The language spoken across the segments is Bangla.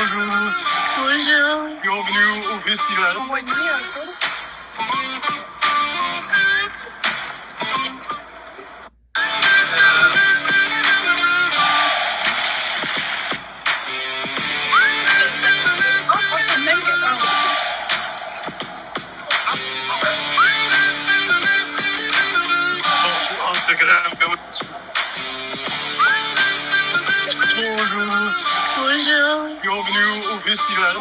Bienvenue au festival. Instagram. Bonjour. Bienvenue au festival.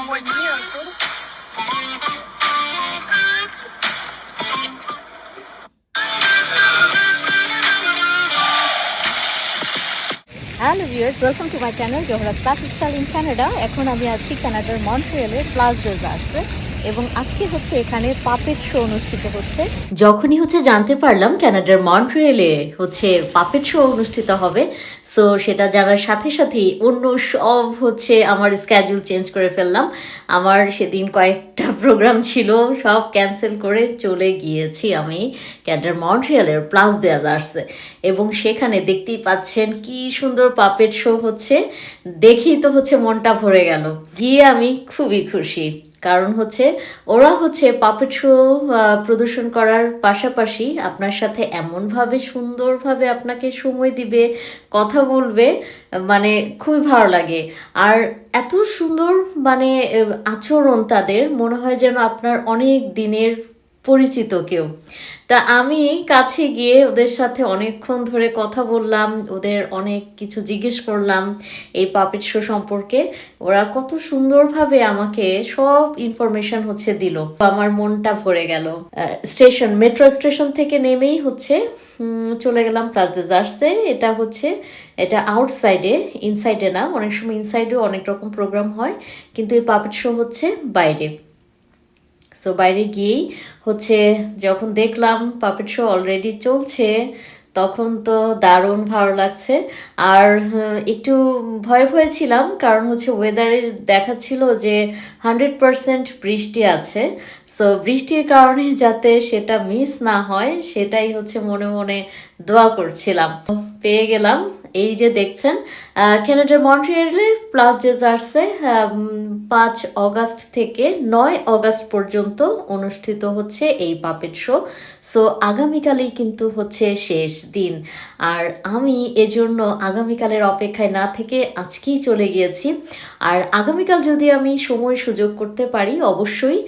Hello viewers, welcome to my channel Zohrat lifestyle in Canada. এখন আমি আছি কানাডার মন্ট্রিয়ালে প্লাস ডেজ আসছে এবং আজকে হচ্ছে এখানে পাপেট শো অনুষ্ঠিত হচ্ছে। যখনই হচ্ছে জানতে পারলাম কানাডার মন্ট্রিয়ালে হচ্ছে পাপেট শো অনুষ্ঠিত হবে, সো সেটা জানার সাথে সাথেই অন্য সব হচ্ছে আমার স্ক্যাজুল চেঞ্জ করে ফেললাম। আমার সেদিন কয়েকটা প্রোগ্রাম ছিল, সব ক্যান্সেল করে চলে গিয়েছি আমি কানাডার মন্ট্রিয়ালের প্লাস ডেজ আসছে এবং সেখানে দেখতেই পাচ্ছেন কি সুন্দর পাপেট শো হচ্ছে। দেখেই তো হচ্ছে মনটা ভরে গেল। গিয়ে আমি খুবই খুশি, কারণ হচ্ছে ওরা হচ্ছে পাপেট শো প্রদর্শন করার পাশাপাশি আপনার সাথে এমনভাবে সুন্দরভাবে আপনাকে সময় দিবে, কথা বলবে, মানে খুবই ভালো লাগে। আর এত সুন্দর মানে আচরণ তাদের, মনে হয় যেন আপনার অনেক দিনের পরিচিত কেউ। তা আমি কাছে গিয়ে ওদের সাথে অনেকক্ষণ ধরে কথা বললাম, ওদের অনেক কিছু জিজ্ঞেস করলাম এই পাপেট শো সম্পর্কে। ওরা কত সুন্দরভাবে আমাকে সব ইনফরমেশন হচ্ছে দিল, আমার মনটা ভরে গেল। মেট্রো স্টেশন থেকে নেমেই হচ্ছে চলে গেলাম প্লাস ডেজার্টসে। এটা আউটসাইডে, ইনসাইডে না। অনেক সময় ইনসাইডেও অনেক রকম প্রোগ্রাম হয়, কিন্তু এই পাপেট শো হচ্ছে বাইরে। সো বাইরে গিয়েই হচ্ছে যখন দেখলাম পাপেট শো অলরেডি চলছে, তখন তো দারুণ ভালো লাগছে। আর একটু ভয়ে ভয়ে ছিলাম, কারণ হচ্ছে ওয়েদারে দেখাচ্ছিল যে 100% বৃষ্টি আছে। সো বৃষ্টির কারণে যাতে সেটা মিস না হয়, সেটাই হচ্ছে মনে মনে দোয়া করছিলাম। পেয়ে গেলাম। এই যে দেখছেন কানাডার মন্ট্রিয়ালে প্লাস ডেজার্টসে 5 অগাস্ট থেকে 9 অগাস্ট পর্যন্ত অনুষ্ঠিত হচ্ছে এই পাপেট শো। সো আগামীকালেই কিন্তু হচ্ছে শেষ দিন। আর আমি এজন্য আগামীকালের অপেক্ষায় না থেকে আজকেই চলে গিয়েছি। আর আগামীকাল যদি আমি সময় সুযোগ করতে পারি, অবশ্যই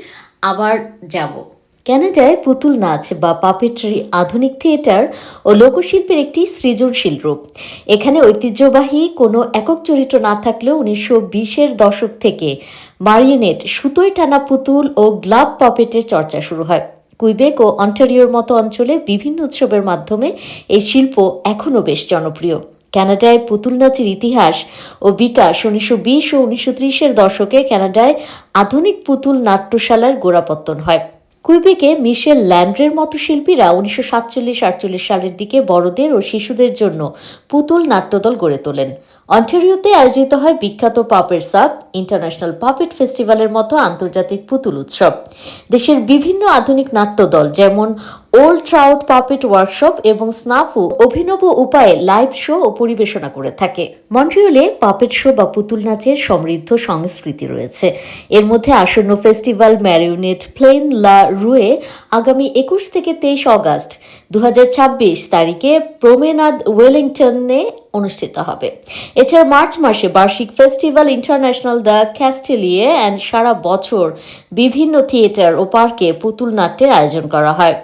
আবার যাব। কানাডায় পুতুল নাচ বা পাপেট্রি আধুনিক থিয়েটার ও লোকশিল্পের একটি সৃজনশীল রূপ। এখানে ঐতিহ্যবাহী কোনো একক চরিত্র না থাকলেও 1920-এর দশক থেকে মারিওনেট, সুতোয় টানা পুতুল ও গ্লাভ পাপেটের চর্চা শুরু হয়। কুইবেক ও অন্টারিওর মতো অঞ্চলে বিভিন্ন উৎসবের মাধ্যমে এই শিল্প এখনও বেশ জনপ্রিয়। কানাডায় পুতুল নাচের ইতিহাস ও বিকাশ 1920 ও 1930-এর দশকে কানাডায় আধুনিক পুতুল নাট্যশালার গোড়াপত্তন হয়। কুইবেকে মিশেল ল্যান্ড্রের মতো শিল্পীরা 1947-48 সালের দিকে বড়দের ও শিশুদের জন্য পুতুল নাট্যদল গড়ে তোলেন। অন্টারিওতে আয়োজিত হয় বিখ্যাত পাপেট সাপ, ইন্টারন্যাশনাল পাপেট ফেস্টিভ্যালের মতো আন্তর্জাতিক পুতুল উৎসব। দেশের বিভিন্ন আধুনিক নাট্যদল যেমন ওল্ড ট্রাউট পাপেট ওয়ার্কশপ এবং স্নাফু অভিনব উপায়ে লাইভ শো ও পরিবেশনা করে থাকে। মন্ট্রিয়লে পাপেট শো বা পুতুল নাচের সমৃদ্ধ সংস্কৃতি রয়েছে। এর মধ্যে আসন্ন ফেস্টিভ্যাল ম্যারিওনেট প্লেন লা রুয়ে আগামী 21 থেকে 23 অগাস্ট 2026 তারিখে প্রমেনাদ ওয়েলিংটনে অনুষ্ঠিত হবে। এছাড়া মার্চ মাসে বার্ষিক ফেস্টিভ্যাল ইন্টারন্যাশনাল দ্য ক্যাস্টেলিয়ে অ্যান্ড সারা বছর বিভিন্ন থিয়েটার ও পার্কে পুতুল নাট্যের আয়োজন করা হয়।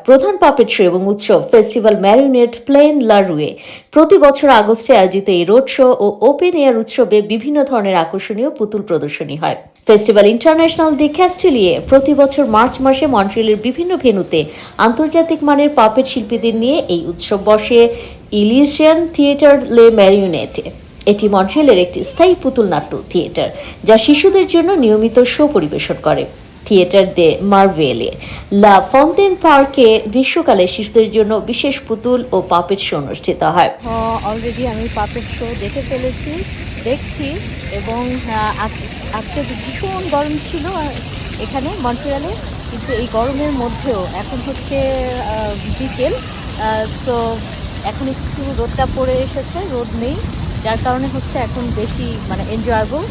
প্রধান পাপেট শো এবং উৎসব ফেস্টিভ্যাল ম্যারিওনেট প্লেন লা রুয়ে। প্রতি বছর আগস্টে আয়োজিত এই রোড শো ও ওপেন এয়ার উৎসবে বিভিন্ন ধরনের আকর্ষণীয় পুতুল প্রদর্শনী হয়। ফেস্টিভ্যাল ইন্টারন্যাশনাল দি ক্যাস্টেলিয়ে প্রতি বছর মার্চ মাসে মন্ট্রিয়ালের বিভিন্ন ভেন্যুতে আন্তর্জাতিক মানের পাপেট শিল্পীদের নিয়ে এই উৎসব বসে ইলিশিয়ান থিয়েটার লে ম্যারিওনেটে। এটি মন্ট্রিয়ালের একটি স্থায়ী পুতুল নাট্য থিয়েটার, যা শিশুদের জন্য নিয়মিত শো পরিবেশন করে। থিয়েটার দে মার্ভেলে লা ফন্তেন পার্কে গ্রীষ্মকালে শিশুদের জন্য বিশেষ পুতুল ও পাপেট শো অনুষ্ঠিত হয়। অলরেডি আমি পাপেট শো দেখছি এবং আজকে ভীষণ গরম ছিল এখানে মন্ট্রিয়ালে, কিন্তু এই গরমের মধ্যেও এখন হচ্ছে বিকেল, তো এখন একটু রোদটা পড়ে এসেছে, রোদ নেই, যার কারণে হচ্ছে এখন বেশি মানে এনজয়েবল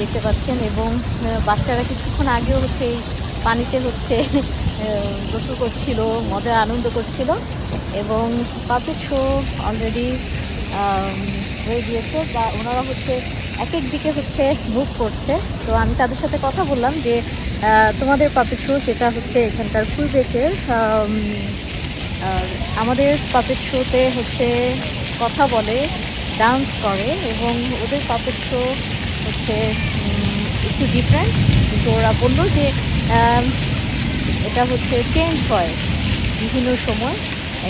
দেখতে পাচ্ছেন, এবং বাচ্চারা কিছুক্ষণ আগেও হচ্ছে এই পানিতে হচ্ছে গোসল করছিল, মজার আনন্দ করছিল, এবং পাপেট শো অলরেডি হয়ে গিয়েছে, বা ওনারা হচ্ছে এক এক দিকে হচ্ছে মুভ করছে। তো আমি তাদের সাথে কথা বললাম যে তোমাদের পাপেট শো যেটা হচ্ছে এখানকার কুইবেকের, আমাদের পাপেট শোতে হচ্ছে কথা বলে, ডান্স করে, এবং ওদের পাপেট শো হচ্ছে একটু ডিফারেন্ট। কিন্তু ওরা বললো যে এটা হচ্ছে চেঞ্জ হয় বিভিন্ন সময়,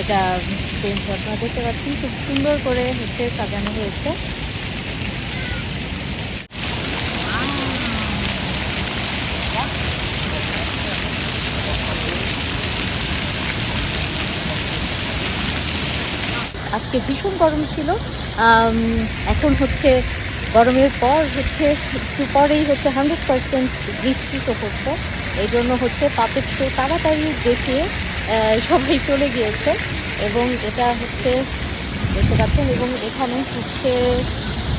এটা চেঞ্জ হয়। আপনারা দেখতে পাচ্ছেন খুব সুন্দর করে হচ্ছে সাজানো হয়েছে। আজকে ভীষণ গরম ছিল, এখন হচ্ছে গরমের পর হচ্ছে একটু পরেই হচ্ছে 100% বৃষ্টি তো হচ্ছে, এই জন্য হচ্ছে পাপেট শো তাড়াতাড়ি দেখে সবাই চলে গিয়েছে। এবং এটা হচ্ছে দেখতে পাচ্ছেন, এবং এখানে হচ্ছে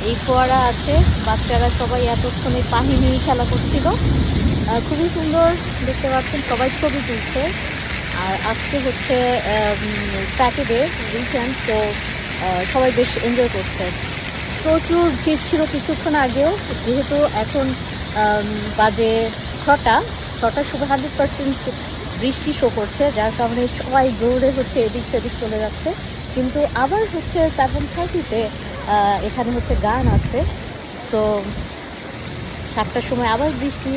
এই ফোয়ারা আছে, বাচ্চারা সবাই এতক্ষণে পানি নিয়ে খেলা করছিল, খুবই সুন্দর দেখতে পাচ্ছেন, সবাই ছবি তুলছে। আর আজকে হচ্ছে স্যাটারডে উইকেন্ড, তো সবাই বেশ এনজয় করছে। প্রচুর ভিড় ছিল কিছুক্ষণ আগেও, যেহেতু এখন বাজে ছটার সময় 100% বৃষ্টি শো করছে, যার কারণে সবাই দৌড়ে হচ্ছে এদিক সেদিক চলে যাচ্ছে। কিন্তু আবার হচ্ছে 7:30-তে এখানে হচ্ছে গান আছে, সো 7টার সময় আবার বৃষ্টি,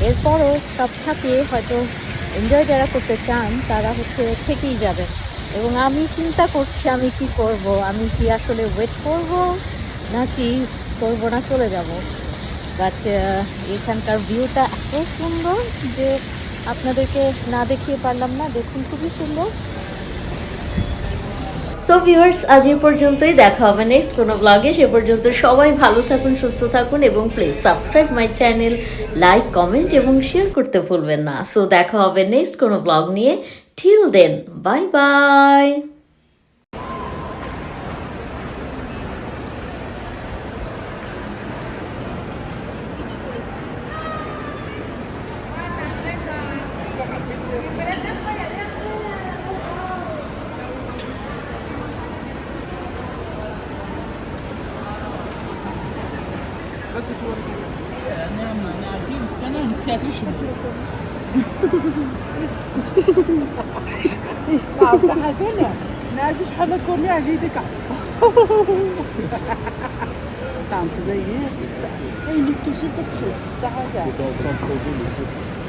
এরপরও সব ছাপিয়ে হয়তো এনজয় যারা করতে চান তারা হচ্ছে থেকেই যাবেন। এবং আমি চিন্তা করছি আমি কি করব, আমি কি আসলে ওয়েট করব নাকি করব না, চলে যাব। বাট এখানকার ভিউটা এত সুন্দর যে আপনাদেরকে না দেখিয়ে পারলাম না, দেখুন খুবই সুন্দর। সো ভিউয়ার্স, আজ এ পর্যন্তই, দেখা হবে নেক্সট কোনো ব্লগে। সে পর্যন্ত সবাই ভালো থাকুন, সুস্থ থাকুন, এবং please subscribe my channel, like, comment এবং শেয়ার করতে ভুলবেন না। সো দেখা হবে নেক্সট কোনো ব্লগ নিয়ে। Till then, bye bye. ده حسنة ما فيش حاجة تقومي عليك Tanto daí, aí tu sempre que sofre, está a